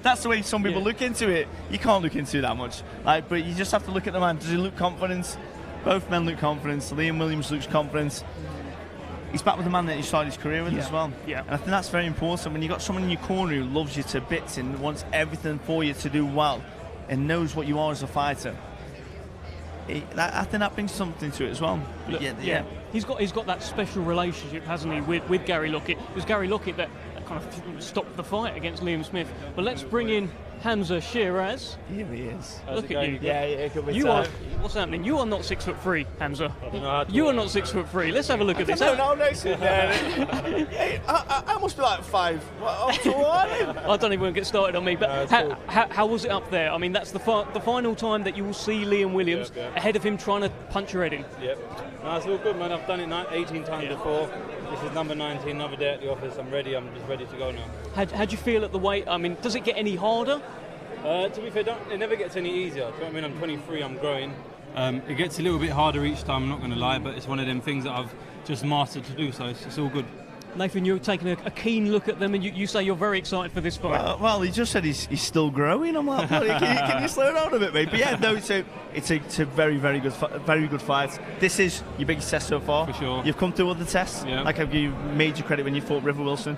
that's the way some people look into it. You can't look into it that much. But you just have to look at the man. Does he look confident? Both men look confident. Liam Williams looks confident. He's back with the man that he started his career with as well. Yeah. And I think that's very important when you've got someone in your corner who loves you to bits and wants everything for you to do well and knows what you are as a fighter. I think that brings something to it as well. Look, He's got that special relationship, hasn't he, with Gary Lockett. It was Gary Lockett that kind of stopped the fight against Liam Smith. But let's bring in Hamzah Sheeraz. Here he is. Look at you. Yeah, good with What's happening? You are not 6'3", Hamzah. You are not 6'3". Let's have a look at this. No, hey, I must be like 5. I don't even want to get started on me. But how was it up there? I mean, that's the final time that you will see Liam Williams ahead of him trying to punch your head in. Yep. No, it's all good, man. I've done it 18 times before. This is number 19, another day at the office. I'm ready. I'm just ready to go now. How'd you feel at the weight? I mean, does it get any harder? To be fair, it never gets any easier. Do you know what I mean? I'm 23, I'm growing. It gets a little bit harder each time, I'm not going to lie, but it's one of them things that I've just mastered to do, so it's all good. Nathan, you're taking a keen look at them, and you say you're very excited for this fight. Well, he just said he's still growing. I'm like, can you slow down a bit, mate? But yeah, no, it's a very, very good fight. This is your biggest test so far. For sure. You've come through other tests. Yeah. Like I give you major credit when you fought River Wilson.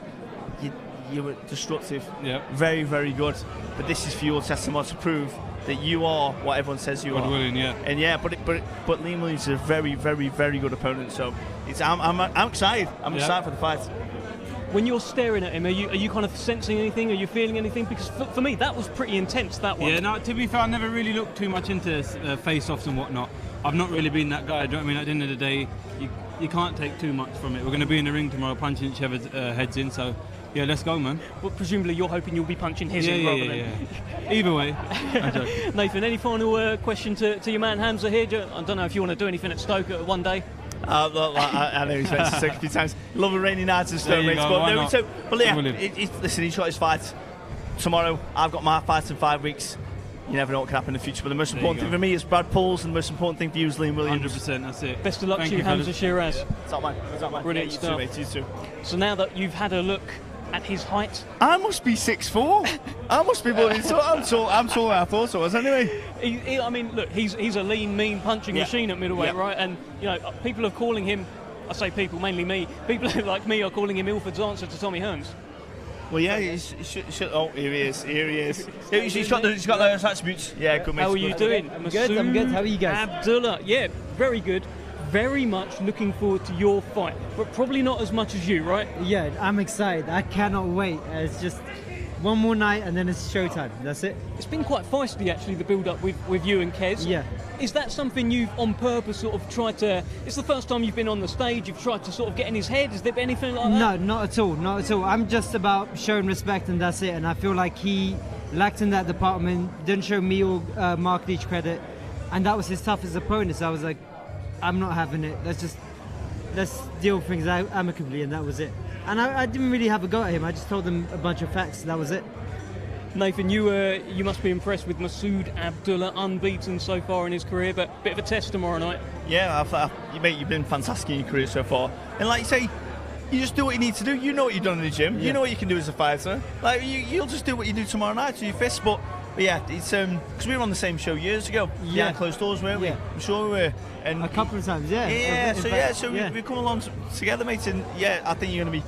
You were destructive. Yeah. Very, very good. But this is for your test to prove that you are what everyone says you are. Willing, yeah. And but Liam Williams is a very, very, very good opponent. So I'm excited. I'm excited for the fight. When you're staring at him, are you kind of sensing anything? Are you feeling anything? Because for me, that was pretty intense, that one. Yeah, no, to be fair, I never really looked too much into face-offs and whatnot. I've not really been that guy, do you know what I mean? At the end of the day, you can't take too much from it. We're going to be in the ring tomorrow punching each other's heads in, so yeah, let's go, man. Well, presumably you're hoping you'll be punching his in rather than... Yeah. Either way. Nathan, any final question to your man Hamzah here? I don't know if you want to do anything at Stoke one day. I know he's mentioned 60 times. Love a rainy night in Stoke, mate. But yeah, listen, he's got his fight tomorrow. I've got my fight in 5 weeks. You never know what can happen in the future. But the most important thing for me is Brad Pauls, and the most important thing for you is Liam Williams. 100%, that's it. Best of luck to you, Hamzah Sheeraz. It's not mine. Brilliant stuff. You too. So now that you've had a look at his height, I must be 6'4". I must be more. I'm taller than I thought I was anyway. I mean, look, he's a lean, mean punching machine at middleweight, right? And you know, people are calling him. I say people, mainly me. People like me are calling him Ilford's answer to Tommy Hearns. Well, yeah, oh, here he is. He's got those attributes. Yeah, good, mate. How are you doing? I'm good. How are you guys? Abdullah, yeah, very good. Very much looking forward to your fight, but probably not as much as you, right? Yeah, I'm excited. I cannot wait. It's just one more night and then it's showtime. That's it. It's been quite feisty, actually, the build-up with you and Kez. Yeah. Is that something you've on purpose sort of tried to... It's the first time you've been on the stage, you've tried to sort of get in his head? Has there been anything like that? No, not at all. I'm just about showing respect and that's it. And I feel like he lacked in that department, didn't show me or Mark Leach credit, and that was his toughest opponent. So I was like, I'm not having it. Let's deal with things out amicably, and that was it. And I didn't really have a go at him. I just told him a bunch of facts. That was it. Nathan, you must be impressed with Masood Abdullah, unbeaten so far in his career, but a bit of a test tomorrow night. Yeah, mate, you've been fantastic in your career so far. And like you say, you just do what you need to do. You know what you've done in the gym. You know what you can do as a fighter. Like you'll just do what you do tomorrow night to your fists. But yeah, it's because we were on the same show years ago. Yeah, closed doors, weren't we? I'm sure we were. And a couple of times, yeah. Yeah, we've come along together, mate. And yeah, I think you're gonna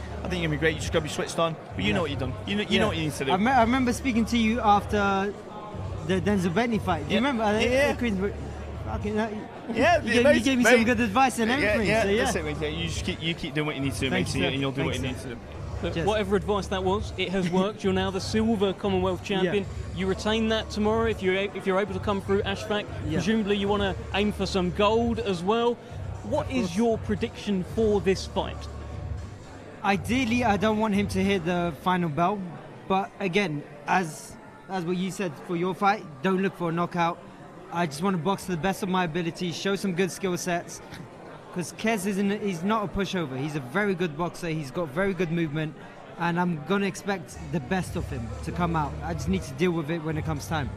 be great. You just gotta be switched on. But you know what you've done. You know what you need to do. I remember speaking to you after the Denzel Bentley fight. Do you remember? Yeah. Queensberry. Yeah, you gave me some good advice and everything. Yeah, so, that's it, mate. Yeah, you keep doing what you need to do, mate, and you'll do what you need to do. Look, whatever advice that was, it has worked. You're now the silver Commonwealth champion. You retain that tomorrow if you're able to come through Ashfaq. Presumably you want to aim for some gold as well. What is your prediction for this fight? Ideally, I don't want him to hit the final bell, but again, as what you said for your fight, don't look for a knockout. I just want to box to the best of my ability, show some good skill sets. Because Kez he's not a pushover. He's a very good boxer. He's got very good movement, and I'm gonna expect the best of him to come out. I just need to deal with it when it comes time.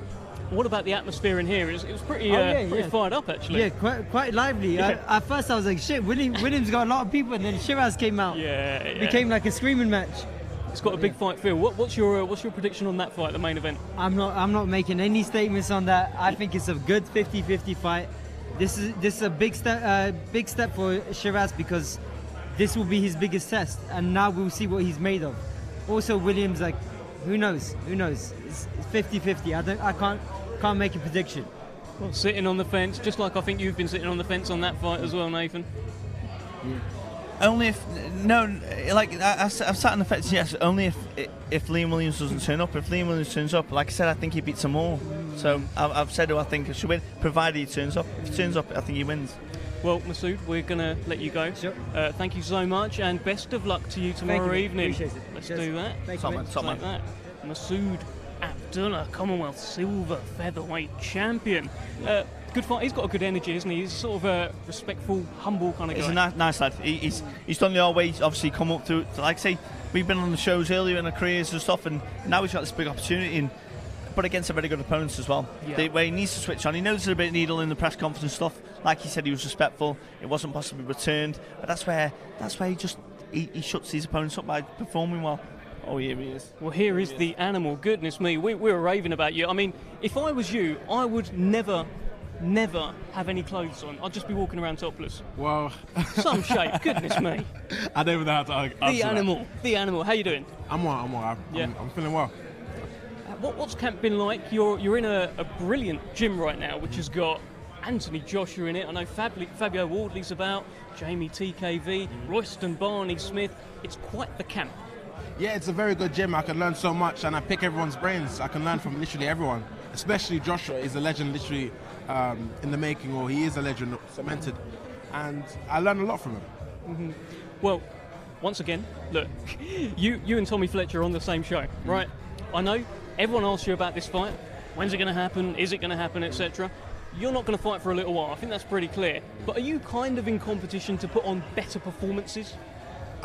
What about the atmosphere in here? It was pretty, pretty fired up, actually. Yeah, quite lively. At first, I was like, shit, Williams got a lot of people, and then Sheeraz came out. Yeah. Became like a screaming match. It's got a big fight feel. What's your prediction on that fight, the main event? I'm not making any statements on that. I think it's a good 50-50 fight. This is a big step for Sheeraz because this will be his biggest test, and now we'll see what he's made of. Also, Williams, like, who knows? It's 50-50. I can't make a prediction. Well, sitting on the fence, just like I think you've been sitting on the fence on that fight as well, Nathan. Yeah. Only if I've sat on the fence. Yes, only if Liam Williams doesn't turn up. If Liam Williams turns up, like I said, I think he beats them all. So I've said who I think should win, provided he turns up. If he turns up, I think he wins. Well, Masood, we're gonna let you go. Sure. Thank you so much, and best of luck to you tomorrow evening. Appreciate it. Let's do that. Thank you, Top man. That. Masood Abdullah, Commonwealth silver featherweight champion. Good fight. He's got a good energy, isn't he? He's sort of a respectful, humble kind of guy. He's a nice lad. He's done the old way. He's obviously come up through. Like I say, we've been on the shows earlier in our careers and stuff, and now he's got this big opportunity. But against a very good opponent as well. Yeah. Where he needs to switch on. He knows there's a bit of needle in the press conference and stuff. Like he said, he was respectful. It wasn't possibly returned. But that's where he shuts his opponents up by performing well. Oh, here he is. Well, here is the animal. Goodness me, we were raving about you. I mean, if I was you, I would never have any clothes on. I'd just be walking around topless. Well, Some shape. Goodness me. I don't even know how to answer The animal. How you doing? I'm well. I'm feeling well. What's camp been like? You're in a brilliant gym right now, which has got Anthony Joshua in it. I know Fabio Wardley's about, Jamie TKV, Royston Barney Smith. It's quite the camp. Yeah, it's a very good gym. I can learn so much, and I pick everyone's brains. I can learn from literally everyone, especially Joshua is a legend literally in the making, or he is a legend cemented, and I learn a lot from him. Mm-hmm. Well, once again, look, you and Tommy Fletcher are on the same show, right? I know everyone asks you about this fight. When's it going to happen? Is it going to happen, etc.? You're not going to fight for a little while. I think that's pretty clear. But are you kind of in competition to put on better performances?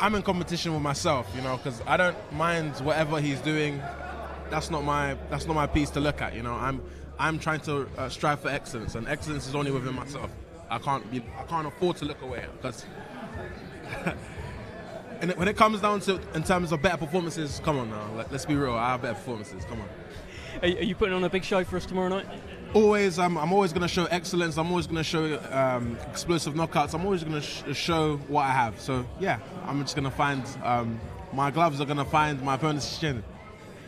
I'm in competition with myself, because I don't mind whatever he's doing. That's not my piece to look at, I'm trying to strive for excellence, and excellence is only within myself. I can't afford to look away, because and when it comes down to in terms of better performances, come on now, let's be real. I have better performances. Come on. Are you putting on a big show for us tomorrow night? Always. I'm always going to show excellence. I'm always going to show explosive knockouts. I'm always going to show what I have. So yeah, I'm just going to find my gloves are going to find my opponent's chin.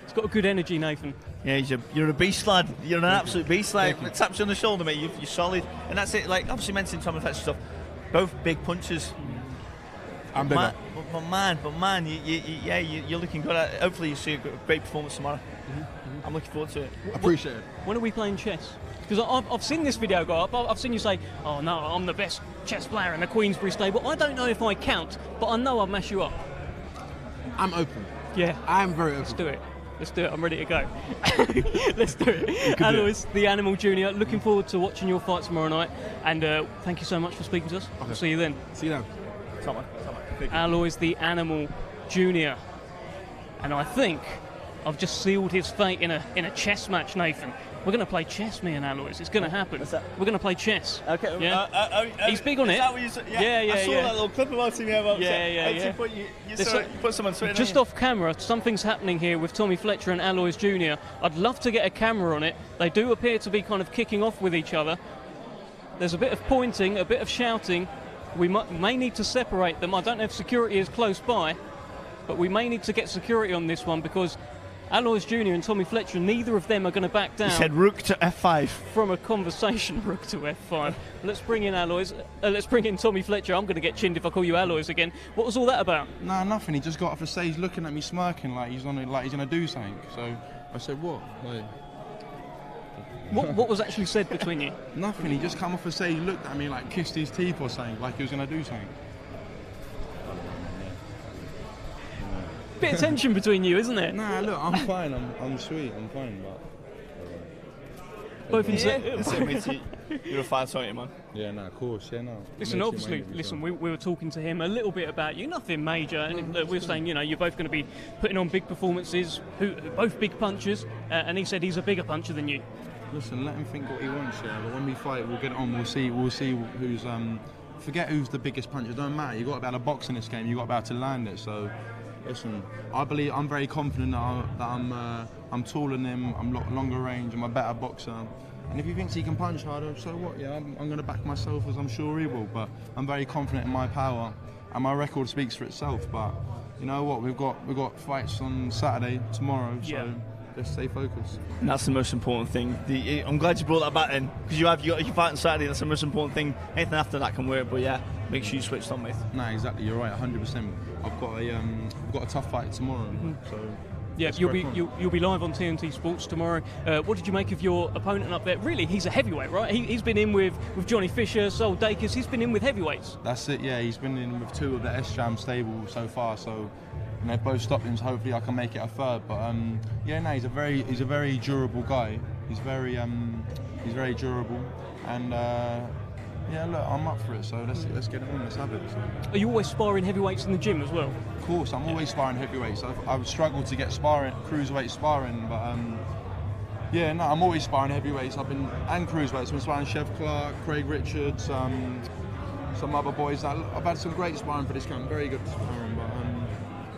It's got a good energy, Nathan. Yeah, you're a beast, lad. You're an absolute beast, lad. It taps you on the shoulder, mate. You're solid, and that's it. Like obviously mentioned Tommy Fletcher stuff. Both big punches. I'm bigger. But man, you're looking good. Hopefully you see a great performance tomorrow. Mm-hmm. I'm looking forward to it. Appreciate it. When are we playing chess? Because I've seen this video go up. I've seen you say, "Oh no, I'm the best chess player in the Queensberry stable." I don't know if I count, but I know I'll mash you up. I'm open. Yeah, I'm very open. Let's do it. Let's do it. I'm ready to go. Let's do it. Aloys, the Animal Junior. Looking forward to watching your fight tomorrow night. And thank you so much for speaking to us. Okay. We'll see you then. See you then. Aloys, the Animal Junior. And I think I've just sealed his fate in a chess match, Nathan. We're going to play chess, me and Aloys. It's going to happen. What's that? We're going to play chess. Okay. Yeah? He's big on it. That what you said? Yeah. I saw that little clip about him. Yeah. You put someone straight just off camera, something's happening here with Tommy Fletcher and Aloys Junior. I'd love to get a camera on it. They do appear to be kind of kicking off with each other. There's a bit of pointing, a bit of shouting. We may need to separate them. I don't know if security is close by, but we may need to get security on this one because Aloys Junior and Tommy Fletcher, neither of them are going to back down. He said rook to f5. From a conversation, rook to f5. Let's bring in Aloys. Let's bring in Tommy Fletcher. I'm going to get chinned if I call you Aloys again. What was all that about? Nah, nothing. He just got off the stage looking at me smirking like he's going to do something. So I said, what? What was actually said between you? Nothing. He just come off the stage, looked at me like kissed his teeth or something, like he was going to do something. Bit of tension between you, isn't it? Nah, look, I'm fine. I'm sweet. I'm fine, but both in you're a fight, aren't you, man? Yeah, no, of course, yeah, no. Listen, obviously, we were talking to him a little bit about you, nothing major, and we were saying, you're both going to be putting on big performances, both big punchers, and he said he's a bigger puncher than you. Listen, let him think what he wants, yeah. But when we fight, we'll get on. We'll see who's. Forget who's the biggest puncher. It don't matter. You got to be able to box in this game. You got to be able to land it. So, listen, I'm very confident that I'm taller than him. I'm longer range. I'm a better boxer. And if he thinks he can punch harder, so what? Yeah, I'm going to back myself, as I'm sure he will. But I'm very confident in my power, and my record speaks for itself. But you know what? We've got fights on Saturday, tomorrow. So. Yeah. Just stay focused. And that's the most important thing. I'm glad you brought that back in because you fight on Saturday. That's the most important thing. Anything after that can work, but yeah, make sure you switch on, mate. No, exactly. You're right, 100%. I've got a tough fight tomorrow, so. Yeah, you'll be live on TNT Sports tomorrow. What did you make of your opponent up there? Really, he's a heavyweight, right? He's been in with Johnny Fisher, Sol Dacus. He's been in with heavyweights. That's it. Yeah, he's been in with two of the S-Jam stable so far. So. And they've both stopped him, so hopefully I can make it a third. But yeah, no, he's a very durable guy. He's very durable, and yeah, look, I'm up for it. So let's get it on. Let's have it. So. Are you always sparring heavyweights in the gym as well? Of course, I'm always sparring heavyweights. I've struggled to get cruiserweight sparring, but yeah, no, I'm always sparring heavyweights. and cruiserweights. I've been sparring Chef Clark, Craig Richards, some other boys. I've had some great sparring for this camp. Very good sparring, but.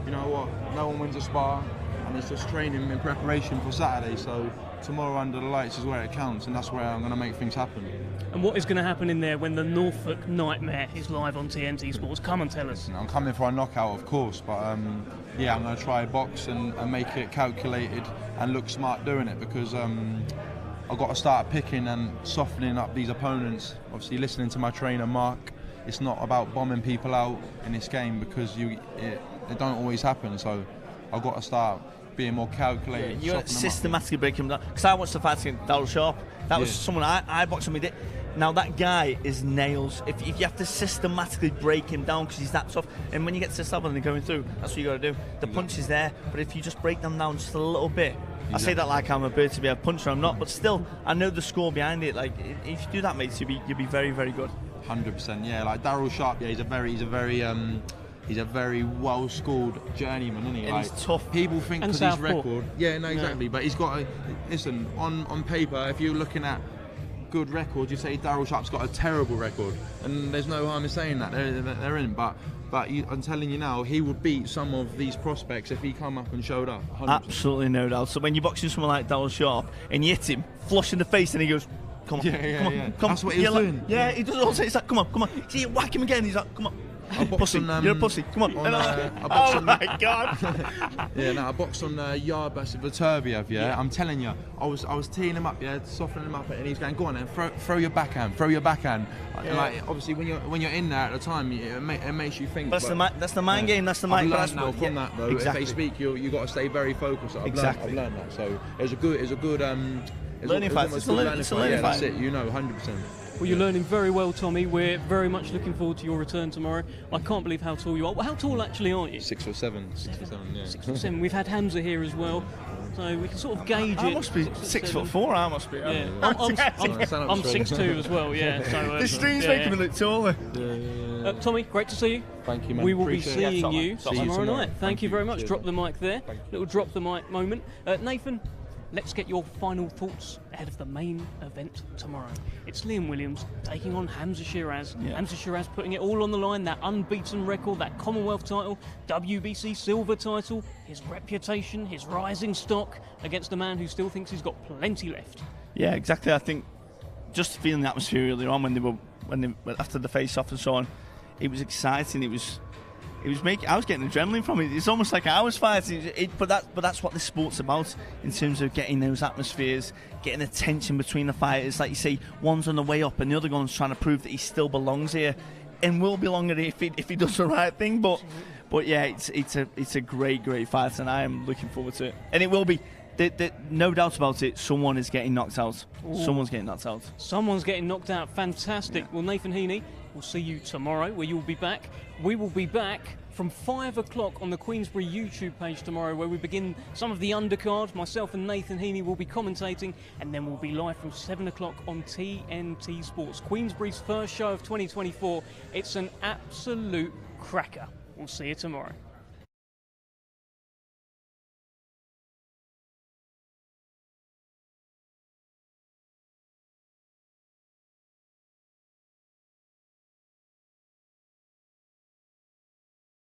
You know what? No one wins a spar, and it's just training in preparation for Saturday. So tomorrow under the lights is where it counts, and that's where I'm going to make things happen. And what is going to happen in there when the Norfolk Nightmare is live on TNT Sports? Come and tell us. I'm coming for a knockout, of course, but yeah, I'm going to try box and make it calculated and look smart doing it because I've got to start picking and softening up these opponents. Obviously, listening to my trainer Mark, it's not about bombing people out in this game because it don't always happen, so I've got to start being more calculated. Yeah, you got to systematically break him down. Because I watched the fight against Daryl Sharp. That was someone I boxed him with. Now that guy is nails. If you have to systematically break him down because he's that tough, and when you get to this level and they're going through, that's what you got to do. The punch is there, but if you just break them down just a little bit. I say that like I'm a bird to be a puncher, I'm not, but still, I know the score behind it. Like if you do that, mate, you'll be very, very good. 100%, yeah. Like Daryl Sharp, yeah, he's a very well-schooled journeyman, isn't he? And like, he's tough. People think because his record, yeah, no, exactly. But he's got listen, on paper, if you're looking at good records, you say Daryl Sharp's got a terrible record, and there's no harm in saying that. They're in, but I'm telling you now, he would beat some of these prospects if he come up and showed up. 100%. Absolutely no doubt. So when you're boxing someone like Daryl Sharp and you hit him flush in the face, and he goes, "Come on, come on." That's what he's doing. Yeah, he does also. He's like, "Come on." See, whack him again. He's like, "Come on." Pussy. You're a pussy. Come on. Oh my God. Yeah, no, I boxed on Yarde versus Viterbiev. Yeah, I'm telling you, I was teeing him up, yeah, softening him up, and he's going, "Go on, then, throw your backhand, throw your backhand." Yeah. Like obviously, when you're in there at the time, it makes you think. That's the mind game. That's the mind. I've learned now from that though. Exactly. If they speak, you got to stay very focused. I've learned that. So it's a good learning fight. It's a learning fight. Yeah, that's it. 100%. Well, you're learning very well, Tommy. We're very much looking forward to your return tomorrow. I can't believe how tall you are. Well, how tall actually are you? 6'7". 6'7", yeah. 6'7". We've had Hamzah here as well. So we can sort of gauge it. I must be 6'4", I must be. Yeah. I'm 6'2" as well, yeah. So, the stream's making me look taller. Tommy, great to see you. Thank you, man. We will Appreciate be it. seeing you See you tomorrow night. Thank Thank you you. very much. Cheers, Drop the mate. mic there. Thank you. Little drop the mic moment. Nathan, let's get your final thoughts ahead of the main event tomorrow. It's Liam Williams taking on Hamzah Sheeraz. Yeah. Hamzah Sheeraz putting it all on the line, that unbeaten record, that Commonwealth title, WBC silver title, his reputation, his rising stock against a man who still thinks he's got plenty left. Yeah, exactly. I think just feeling the atmosphere earlier on when they after the face-off and so on, it was exciting. It was making. I was getting adrenaline from it. It's almost like I was fighting. But that's what this sport's about in terms of getting those atmospheres, getting a tension between the fighters. Like you say, one's on the way up and the other one's trying to prove that he still belongs here, and will belong here if he does the right thing. But yeah, it's a great fight, and I am looking forward to it. And it will be. No doubt about it, someone is getting knocked out. Ooh. Someone's getting knocked out. Someone's getting knocked out. Fantastic. Yeah. Well, Nathan Heaney, we'll see you tomorrow where you'll be back. We will be back from 5 o'clock on the Queensberry YouTube page tomorrow, where we begin some of the undercard. Myself and Nathan Heaney will be commentating, and then we'll be live from 7 o'clock on TNT Sports. Queensberry's first show of 2024. It's an absolute cracker. We'll see you tomorrow.